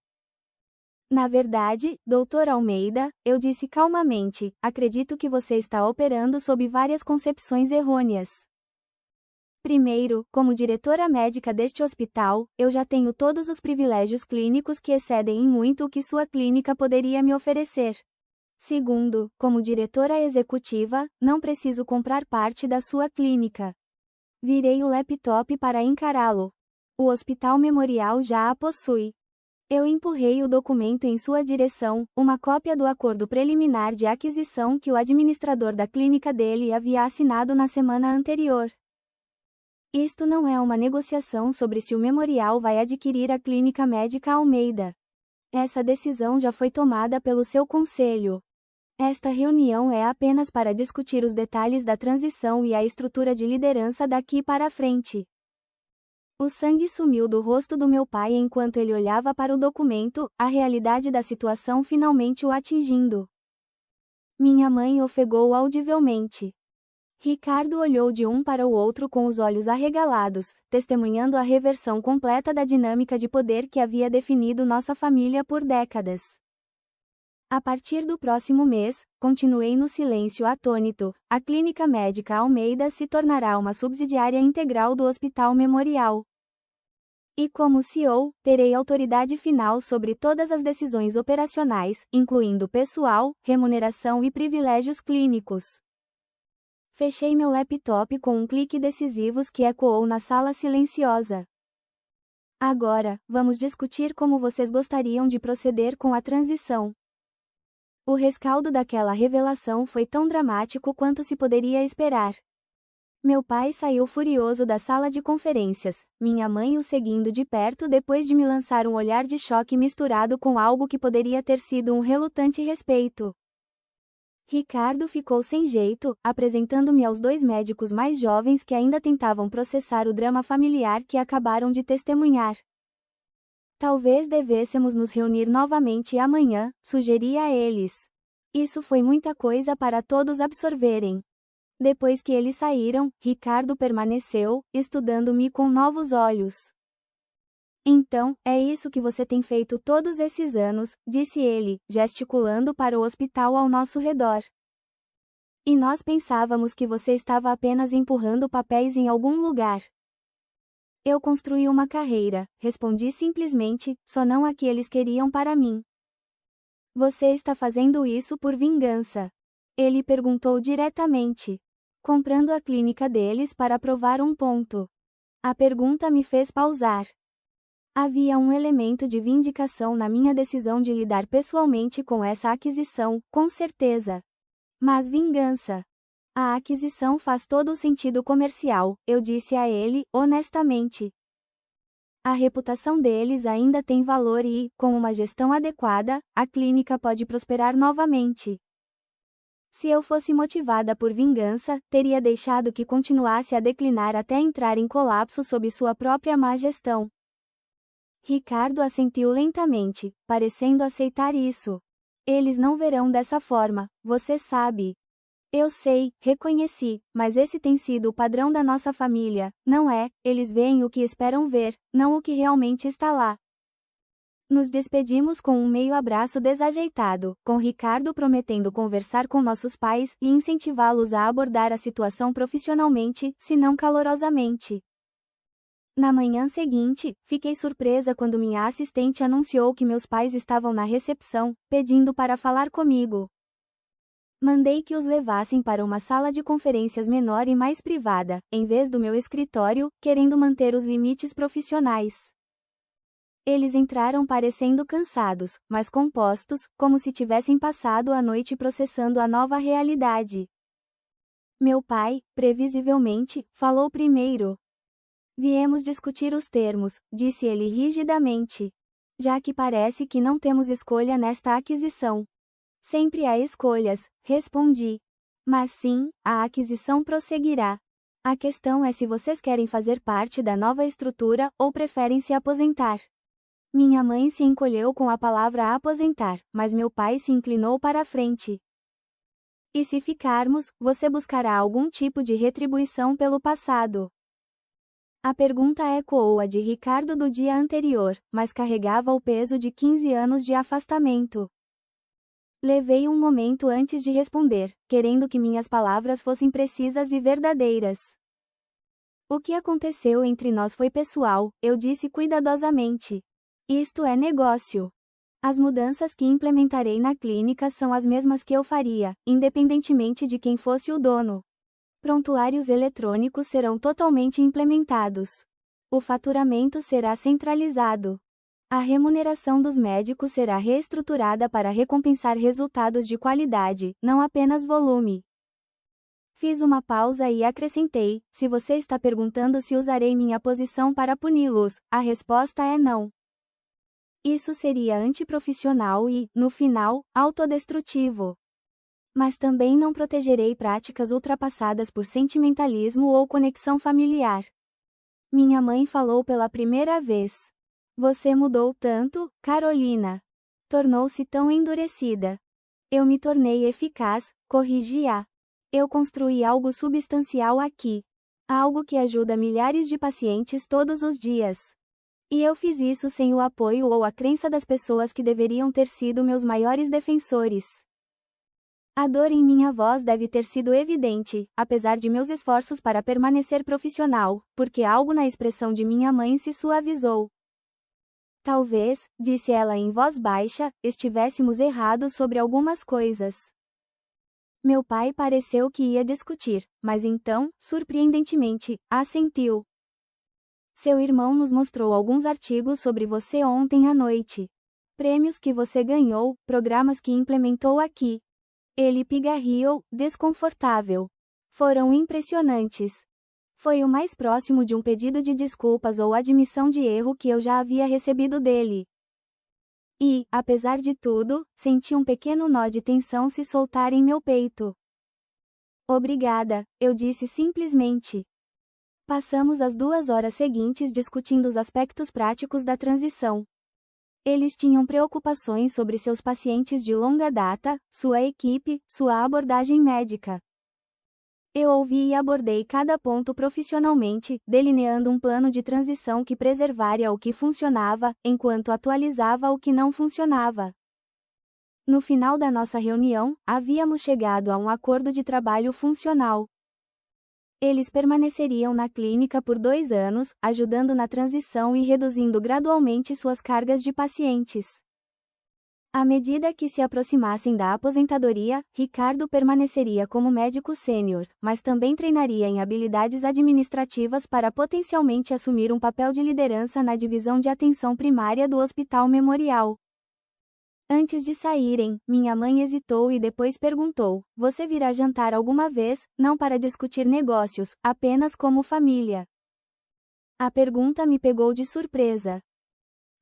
Na verdade, Dr. Almeida, eu disse calmamente, acredito que você está operando sob várias concepções errôneas. Primeiro, como diretora médica deste hospital, eu já tenho todos os privilégios clínicos que excedem em muito o que sua clínica poderia me oferecer. Segundo, como diretora executiva, não preciso comprar parte da sua clínica. Virei o laptop para encará-lo. O Hospital Memorial já a possui. Eu empurrei o documento em sua direção, uma cópia do acordo preliminar de aquisição que o administrador da clínica dele havia assinado na semana anterior. Isto não é uma negociação sobre se o Memorial vai adquirir a Clínica Médica Almeida. Essa decisão já foi tomada pelo seu conselho. Esta reunião é apenas para discutir os detalhes da transição e a estrutura de liderança daqui para frente. O sangue sumiu do rosto do meu pai enquanto ele olhava para o documento, a realidade da situação finalmente o atingindo. Minha mãe ofegou audivelmente. Ricardo olhou de um para o outro com os olhos arregalados, testemunhando a reversão completa da dinâmica de poder que havia definido nossa família por décadas. A partir do próximo mês, continuei no silêncio atônito, a Clínica Médica Almeida se tornará uma subsidiária integral do Hospital Memorial. E como CEO, terei autoridade final sobre todas as decisões operacionais, incluindo pessoal, remuneração e privilégios clínicos. Fechei meu laptop com um clique decisivo que ecoou na sala silenciosa. Agora, vamos discutir como vocês gostariam de proceder com a transição. O rescaldo daquela revelação foi tão dramático quanto se poderia esperar. Meu pai saiu furioso da sala de conferências, minha mãe o seguindo de perto depois de me lançar um olhar de choque misturado com algo que poderia ter sido um relutante respeito. Ricardo ficou sem jeito, apresentando-me aos dois médicos mais jovens que ainda tentavam processar o drama familiar que acabaram de testemunhar. Talvez devêssemos nos reunir novamente amanhã, sugeri a eles. Isso foi muita coisa para todos absorverem. Depois que eles saíram, Ricardo permaneceu, estudando-me com novos olhos. Então, é isso que você tem feito todos esses anos, disse ele, gesticulando para o hospital ao nosso redor. E nós pensávamos que você estava apenas empurrando papéis em algum lugar. Eu construí uma carreira, respondi simplesmente, só não a que eles queriam para mim. Você está fazendo isso por vingança? Ele perguntou diretamente. Comprando a clínica deles para provar um ponto. A pergunta me fez pausar. Havia um elemento de vindicação na minha decisão de lidar pessoalmente com essa aquisição, com certeza. Mas vingança. A aquisição faz todo o sentido comercial, eu disse a ele, honestamente. A reputação deles ainda tem valor e, com uma gestão adequada, a clínica pode prosperar novamente. Se eu fosse motivada por vingança, teria deixado que continuasse a declinar até entrar em colapso sob sua própria má gestão. Ricardo assentiu lentamente, parecendo aceitar isso. Eles não verão dessa forma, você sabe. Eu sei, reconheci, mas esse tem sido o padrão da nossa família, não é? Eles veem o que esperam ver, não o que realmente está lá. Nos despedimos com um meio abraço desajeitado, com Ricardo prometendo conversar com nossos pais e incentivá-los a abordar a situação profissionalmente, se não calorosamente. Na manhã seguinte, fiquei surpresa quando minha assistente anunciou que meus pais estavam na recepção, pedindo para falar comigo. Mandei que os levassem para uma sala de conferências menor e mais privada, em vez do meu escritório, querendo manter os limites profissionais. Eles entraram parecendo cansados, mas compostos, como se tivessem passado a noite processando a nova realidade. Meu pai, previsivelmente, falou primeiro. Viemos discutir os termos, disse ele rigidamente. Já que parece que não temos escolha nesta aquisição. Sempre há escolhas, respondi. Mas sim, a aquisição prosseguirá. A questão é se vocês querem fazer parte da nova estrutura ou preferem se aposentar. Minha mãe se encolheu com a palavra aposentar, mas meu pai se inclinou para a frente. E se ficarmos, você buscará algum tipo de retribuição pelo passado. A pergunta ecoou a de Ricardo do dia anterior, mas carregava o peso de 15 anos de afastamento. Levei um momento antes de responder, querendo que minhas palavras fossem precisas e verdadeiras. O que aconteceu entre nós foi pessoal, eu disse cuidadosamente. Isto é negócio. As mudanças que implementarei na clínica são as mesmas que eu faria, independentemente de quem fosse o dono. Prontuários eletrônicos serão totalmente implementados. O faturamento será centralizado. A remuneração dos médicos será reestruturada para recompensar resultados de qualidade, não apenas volume. Fiz uma pausa e acrescentei: se você está perguntando se usarei minha posição para puni-los, a resposta é não. Isso seria antiprofissional e, no final, autodestrutivo. Mas também não protegerei práticas ultrapassadas por sentimentalismo ou conexão familiar. Minha mãe falou pela primeira vez. Você mudou tanto, Carolina. Tornou-se tão endurecida. Eu me tornei eficaz, corrigi-a. Eu construí algo substancial aqui. Algo que ajuda milhares de pacientes todos os dias. E eu fiz isso sem o apoio ou a crença das pessoas que deveriam ter sido meus maiores defensores. A dor em minha voz deve ter sido evidente, apesar de meus esforços para permanecer profissional, porque algo na expressão de minha mãe se suavizou. Talvez, disse ela em voz baixa, estivéssemos errados sobre algumas coisas. Meu pai pareceu que ia discutir, mas então, surpreendentemente, assentiu. Seu irmão nos mostrou alguns artigos sobre você ontem à noite. Prêmios que você ganhou, programas que implementou aqui. Ele pigarreou, desconfortável. Foram impressionantes. Foi o mais próximo de um pedido de desculpas ou admissão de erro que eu já havia recebido dele. E, apesar de tudo, senti um pequeno nó de tensão se soltar em meu peito. Obrigada, eu disse simplesmente. Passamos as 2 horas seguintes discutindo os aspectos práticos da transição. Eles tinham preocupações sobre seus pacientes de longa data, sua equipe, sua abordagem médica. Eu ouvi e abordei cada ponto profissionalmente, delineando um plano de transição que preservaria o que funcionava, enquanto atualizava o que não funcionava. No final da nossa reunião, havíamos chegado a um acordo de trabalho funcional. Eles permaneceriam na clínica por 2 anos, ajudando na transição e reduzindo gradualmente suas cargas de pacientes. À medida que se aproximassem da aposentadoria, Ricardo permaneceria como médico sênior, mas também treinaria em habilidades administrativas para potencialmente assumir um papel de liderança na divisão de atenção primária do Hospital Memorial. Antes de saírem, minha mãe hesitou e depois perguntou: você virá jantar alguma vez, não para discutir negócios, apenas como família? A pergunta me pegou de surpresa.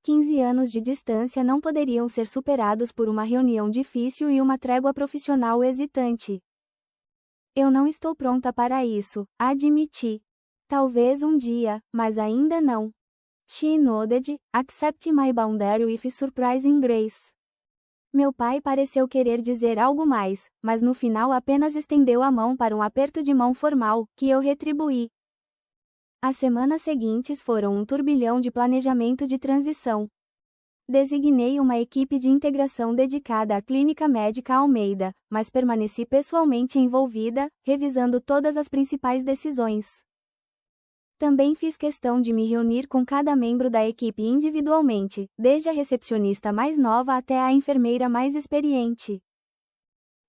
15 anos de distância não poderiam ser superados por uma reunião difícil e uma trégua profissional hesitante. Eu não estou pronta para isso, admiti. Talvez um dia, mas ainda não. She nodded, accept my boundary with surprising grace. Meu pai pareceu querer dizer algo mais, mas no final apenas estendeu a mão para um aperto de mão formal, que eu retribuí. As semanas seguintes foram um turbilhão de planejamento de transição. Designei uma equipe de integração dedicada à Clínica Médica Almeida, mas permaneci pessoalmente envolvida, revisando todas as principais decisões. Também fiz questão de me reunir com cada membro da equipe individualmente, desde a recepcionista mais nova até a enfermeira mais experiente.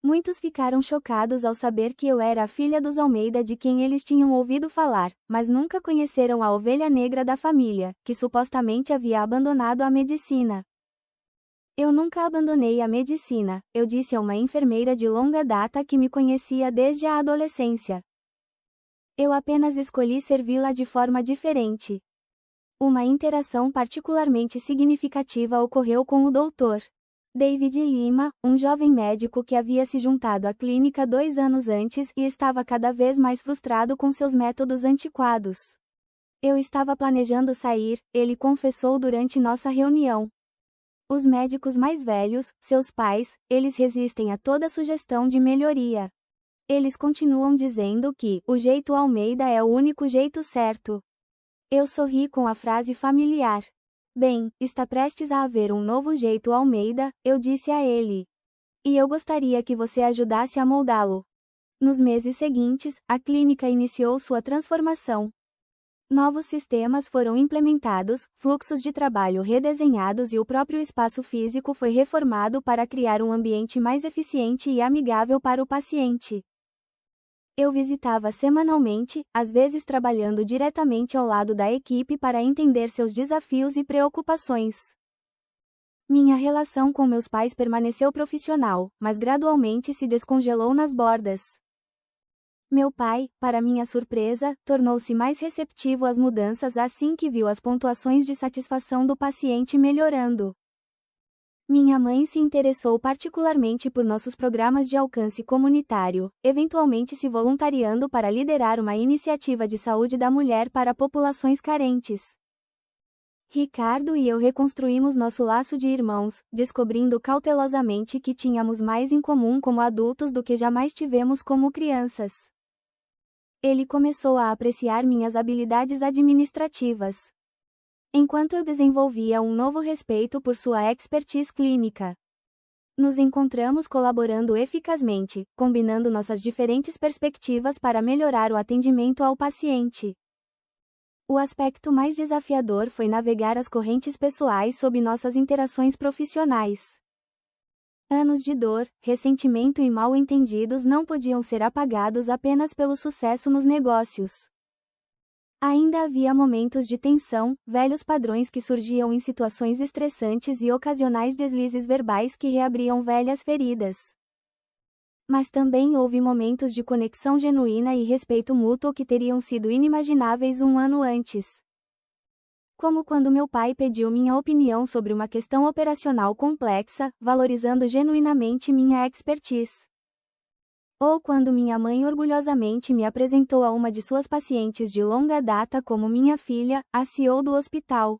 Muitos ficaram chocados ao saber que eu era a filha dos Almeida de quem eles tinham ouvido falar, mas nunca conheceram a ovelha negra da família, que supostamente havia abandonado a medicina. Eu nunca abandonei a medicina, eu disse a uma enfermeira de longa data que me conhecia desde a adolescência. Eu apenas escolhi servi-la de forma diferente. Uma interação particularmente significativa ocorreu com o Dr. David Lima, um jovem médico que havia se juntado à clínica 2 anos antes e estava cada vez mais frustrado com seus métodos antiquados. Eu estava planejando sair, ele confessou durante nossa reunião. Os médicos mais velhos, seus pais, eles resistem a toda sugestão de melhoria. Eles continuam dizendo que o jeito Almeida é o único jeito certo. Eu sorri com a frase familiar. Bem, está prestes a haver um novo jeito Almeida, eu disse a ele. E eu gostaria que você ajudasse a moldá-lo. Nos meses seguintes, a clínica iniciou sua transformação. Novos sistemas foram implementados, fluxos de trabalho redesenhados e o próprio espaço físico foi reformado para criar um ambiente mais eficiente e amigável para o paciente. Eu visitava semanalmente, às vezes trabalhando diretamente ao lado da equipe para entender seus desafios e preocupações. Minha relação com meus pais permaneceu profissional, mas gradualmente se descongelou nas bordas. Meu pai, para minha surpresa, tornou-se mais receptivo às mudanças assim que viu as pontuações de satisfação do paciente melhorando. Minha mãe se interessou particularmente por nossos programas de alcance comunitário, eventualmente se voluntariando para liderar uma iniciativa de saúde da mulher para populações carentes. Ricardo e eu reconstruímos nosso laço de irmãos, descobrindo cautelosamente que tínhamos mais em comum como adultos do que jamais tivemos como crianças. Ele começou a apreciar minhas habilidades administrativas, enquanto eu desenvolvia um novo respeito por sua expertise clínica. Nos encontramos colaborando eficazmente, combinando nossas diferentes perspectivas para melhorar o atendimento ao paciente. O aspecto mais desafiador foi navegar as correntes pessoais sob nossas interações profissionais. Anos de dor, ressentimento e mal-entendidos não podiam ser apagados apenas pelo sucesso nos negócios. Ainda havia momentos de tensão, velhos padrões que surgiam em situações estressantes e ocasionais deslizes verbais que reabriam velhas feridas. Mas também houve momentos de conexão genuína e respeito mútuo que teriam sido inimagináveis um ano antes. Como quando meu pai pediu minha opinião sobre uma questão operacional complexa, valorizando genuinamente minha expertise. Ou quando minha mãe orgulhosamente me apresentou a uma de suas pacientes de longa data como minha filha, a CEO do hospital.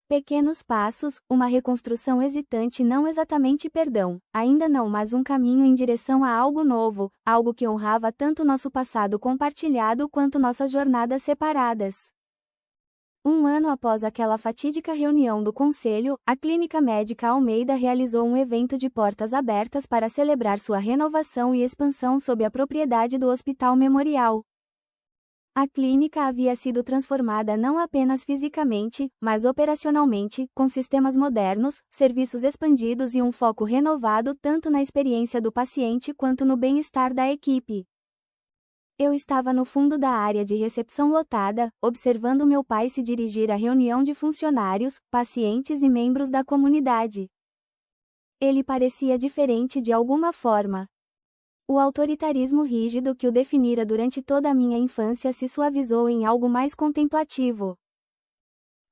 Pequenos passos, uma reconstrução hesitante, não exatamente perdão, ainda não, mas um caminho em direção a algo novo, algo que honrava tanto nosso passado compartilhado quanto nossas jornadas separadas. Um ano após aquela fatídica reunião do conselho, a Clínica Médica Almeida realizou um evento de portas abertas para celebrar sua renovação e expansão sob a propriedade do Hospital Memorial. A clínica havia sido transformada não apenas fisicamente, mas operacionalmente, com sistemas modernos, serviços expandidos e um foco renovado tanto na experiência do paciente quanto no bem-estar da equipe. Eu estava no fundo da área de recepção lotada, observando meu pai se dirigir à reunião de funcionários, pacientes e membros da comunidade. Ele parecia diferente de alguma forma. O autoritarismo rígido que o definira durante toda a minha infância se suavizou em algo mais contemplativo.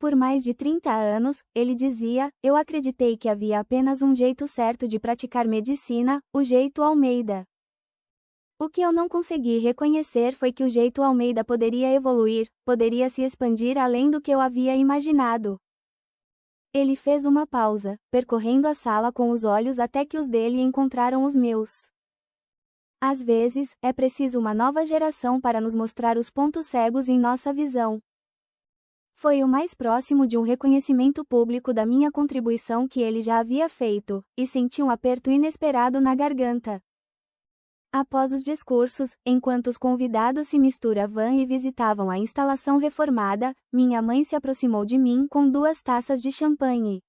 Por mais de 30 anos, ele dizia, eu acreditei que havia apenas um jeito certo de praticar medicina, o jeito Almeida. O que eu não consegui reconhecer foi que o jeito Almeida poderia evoluir, poderia se expandir além do que eu havia imaginado. Ele fez uma pausa, percorrendo a sala com os olhos até que os dele encontraram os meus. Às vezes, é preciso uma nova geração para nos mostrar os pontos cegos em nossa visão. Foi o mais próximo de um reconhecimento público da minha contribuição que ele já havia feito, e senti um aperto inesperado na garganta. Após os discursos, enquanto os convidados se misturavam e visitavam a instalação reformada, minha mãe se aproximou de mim com 2 taças de champanhe.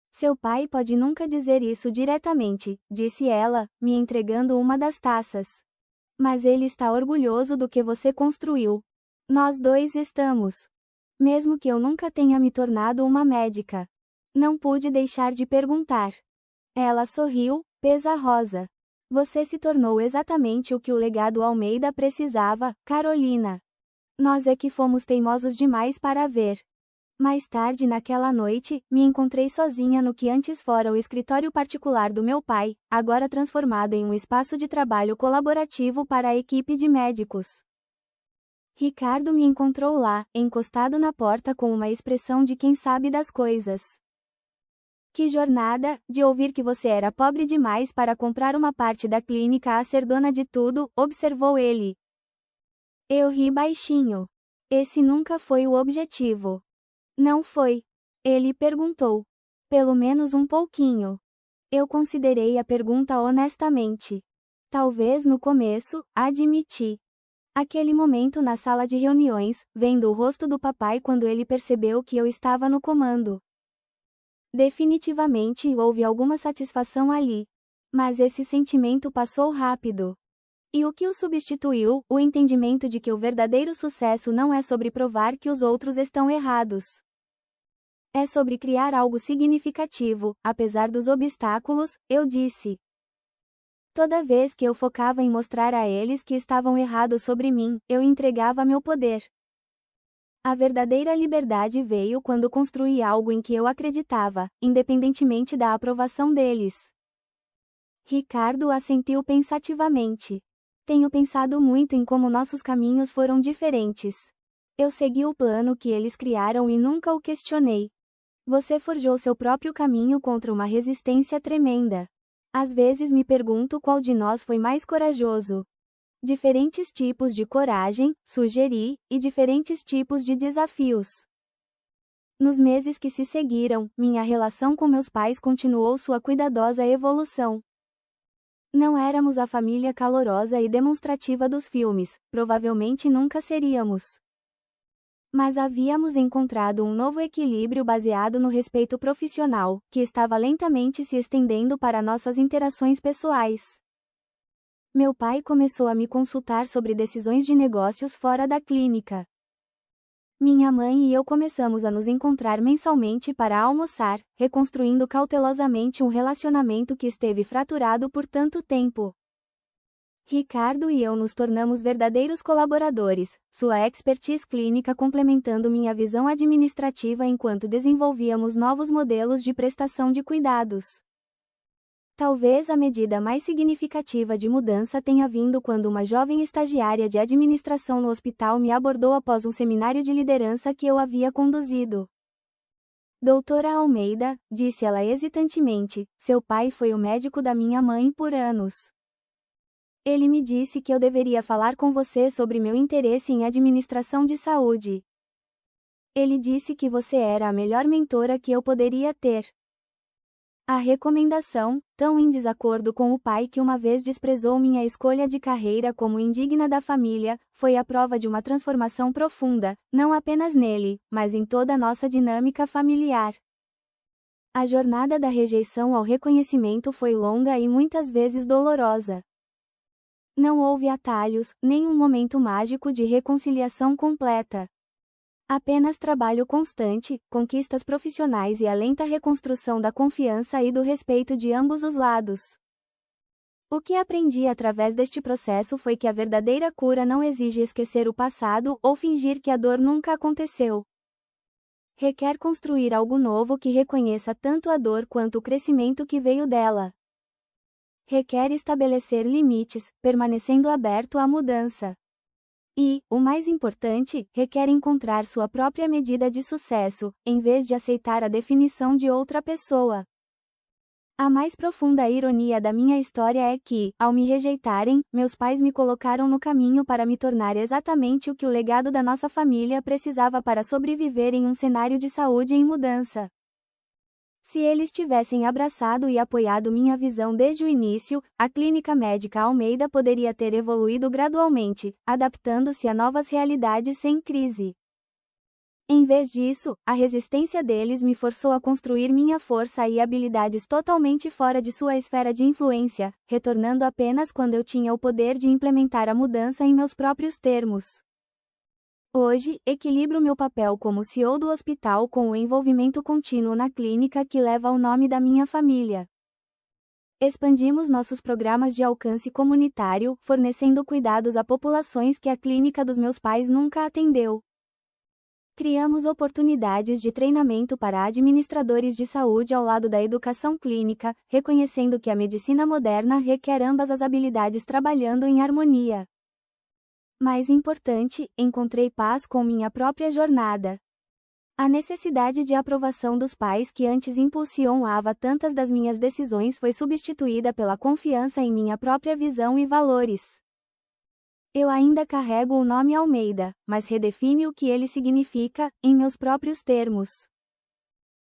Seu pai pode nunca dizer isso diretamente, disse ela, me entregando uma das taças. Mas ele está orgulhoso do que você construiu. Nós dois estamos. Mesmo que eu nunca tenha me tornado uma médica. Não pude deixar de perguntar. Ela sorriu, pesa-rosa. Você se tornou exatamente o que o legado Almeida precisava, Carolina. Nós é que fomos teimosos demais para ver. Mais tarde naquela noite, me encontrei sozinha no que antes fora o escritório particular do meu pai, agora transformado em um espaço de trabalho colaborativo para a equipe de médicos. Ricardo me encontrou lá, encostado na porta com uma expressão de quem sabe das coisas. Que jornada, de ouvir que você era pobre demais para comprar uma parte da clínica a ser dona de tudo, observou ele. Eu ri baixinho. Esse nunca foi o objetivo. Não foi? Ele perguntou. Pelo menos um pouquinho. Eu considerei a pergunta honestamente. Talvez no começo, admiti. Aquele momento na sala de reuniões, vendo o rosto do papai quando ele percebeu que eu estava no comando. Definitivamente houve alguma satisfação ali. Mas esse sentimento passou rápido. E o que o substituiu? O entendimento de que o verdadeiro sucesso não é sobre provar que os outros estão errados. É sobre criar algo significativo, apesar dos obstáculos, eu disse. Toda vez que eu focava em mostrar a eles que estavam errados sobre mim, eu entregava meu poder. A verdadeira liberdade veio quando construí algo em que eu acreditava, independentemente da aprovação deles. Ricardo assentiu pensativamente. Tenho pensado muito em como nossos caminhos foram diferentes. Eu segui o plano que eles criaram e nunca o questionei. Você forjou seu próprio caminho contra uma resistência tremenda. Às vezes me pergunto qual de nós foi mais corajoso. Diferentes tipos de coragem, sugeri, e diferentes tipos de desafios. Nos meses que se seguiram, minha relação com meus pais continuou sua cuidadosa evolução. Não éramos a família calorosa e demonstrativa dos filmes, provavelmente nunca seríamos. Mas havíamos encontrado um novo equilíbrio baseado no respeito profissional, que estava lentamente se estendendo para nossas interações pessoais. Meu pai começou a me consultar sobre decisões de negócios fora da clínica. Minha mãe e eu começamos a nos encontrar mensalmente para almoçar, reconstruindo cautelosamente um relacionamento que esteve fraturado por tanto tempo. Ricardo e eu nos tornamos verdadeiros colaboradores, sua expertise clínica complementando minha visão administrativa enquanto desenvolvíamos novos modelos de prestação de cuidados. Talvez a medida mais significativa de mudança tenha vindo quando uma jovem estagiária de administração no hospital me abordou após um seminário de liderança que eu havia conduzido. Doutora Almeida, disse ela hesitantemente, seu pai foi o médico da minha mãe por anos. Ele me disse que eu deveria falar com você sobre meu interesse em administração de saúde. Ele disse que você era a melhor mentora que eu poderia ter. A recomendação, tão em desacordo com o pai que uma vez desprezou minha escolha de carreira como indigna da família, foi a prova de uma transformação profunda, não apenas nele, mas em toda a nossa dinâmica familiar. A jornada da rejeição ao reconhecimento foi longa e muitas vezes dolorosa. Não houve atalhos, nem um momento mágico de reconciliação completa. Apenas trabalho constante, conquistas profissionais e a lenta reconstrução da confiança e do respeito de ambos os lados. O que aprendi através deste processo foi que a verdadeira cura não exige esquecer o passado ou fingir que a dor nunca aconteceu. Requer construir algo novo que reconheça tanto a dor quanto o crescimento que veio dela. Requer estabelecer limites, permanecendo aberto à mudança. E, o mais importante, requer encontrar sua própria medida de sucesso, em vez de aceitar a definição de outra pessoa. A mais profunda ironia da minha história é que, ao me rejeitarem, meus pais me colocaram no caminho para me tornar exatamente o que o legado da nossa família precisava para sobreviver em um cenário de saúde em mudança. Se eles tivessem abraçado e apoiado minha visão desde o início, a Clínica Médica Almeida poderia ter evoluído gradualmente, adaptando-se a novas realidades sem crise. Em vez disso, a resistência deles me forçou a construir minha força e habilidades totalmente fora de sua esfera de influência, retornando apenas quando eu tinha o poder de implementar a mudança em meus próprios termos. Hoje, equilibro meu papel como CEO do hospital com o envolvimento contínuo na clínica que leva o nome da minha família. Expandimos nossos programas de alcance comunitário, fornecendo cuidados a populações que a clínica dos meus pais nunca atendeu. Criamos oportunidades de treinamento para administradores de saúde ao lado da educação clínica, reconhecendo que a medicina moderna requer ambas as habilidades trabalhando em harmonia. Mais importante, encontrei paz com minha própria jornada. A necessidade de aprovação dos pais que antes impulsionava tantas das minhas decisões foi substituída pela confiança em minha própria visão e valores. Eu ainda carrego o nome Almeida, mas redefine o que ele significa, em meus próprios termos.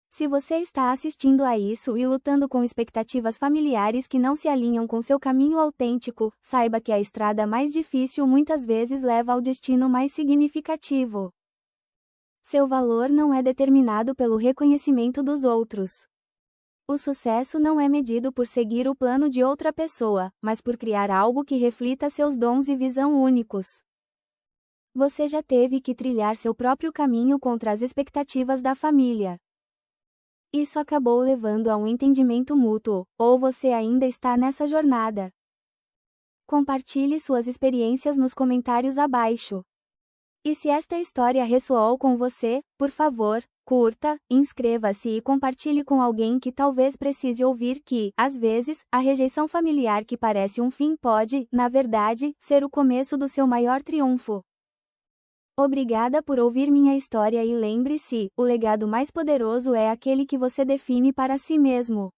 Se você está assistindo a isso e lutando com expectativas familiares que não se alinham com seu caminho autêntico, saiba que a estrada mais difícil muitas vezes leva ao destino mais significativo. Seu valor não é determinado pelo reconhecimento dos outros. O sucesso não é medido por seguir o plano de outra pessoa, mas por criar algo que reflita seus dons e visão únicos. Você já teve que trilhar seu próprio caminho contra as expectativas da família. Isso acabou levando a um entendimento mútuo, ou você ainda está nessa jornada? Compartilhe suas experiências nos comentários abaixo. E se esta história ressoou com você, por favor, curta, inscreva-se e compartilhe com alguém que talvez precise ouvir que, às vezes, a rejeição familiar que parece um fim pode, na verdade, ser o começo do seu maior triunfo. Obrigada por ouvir minha história e lembre-se, o legado mais poderoso é aquele que você define para si mesmo.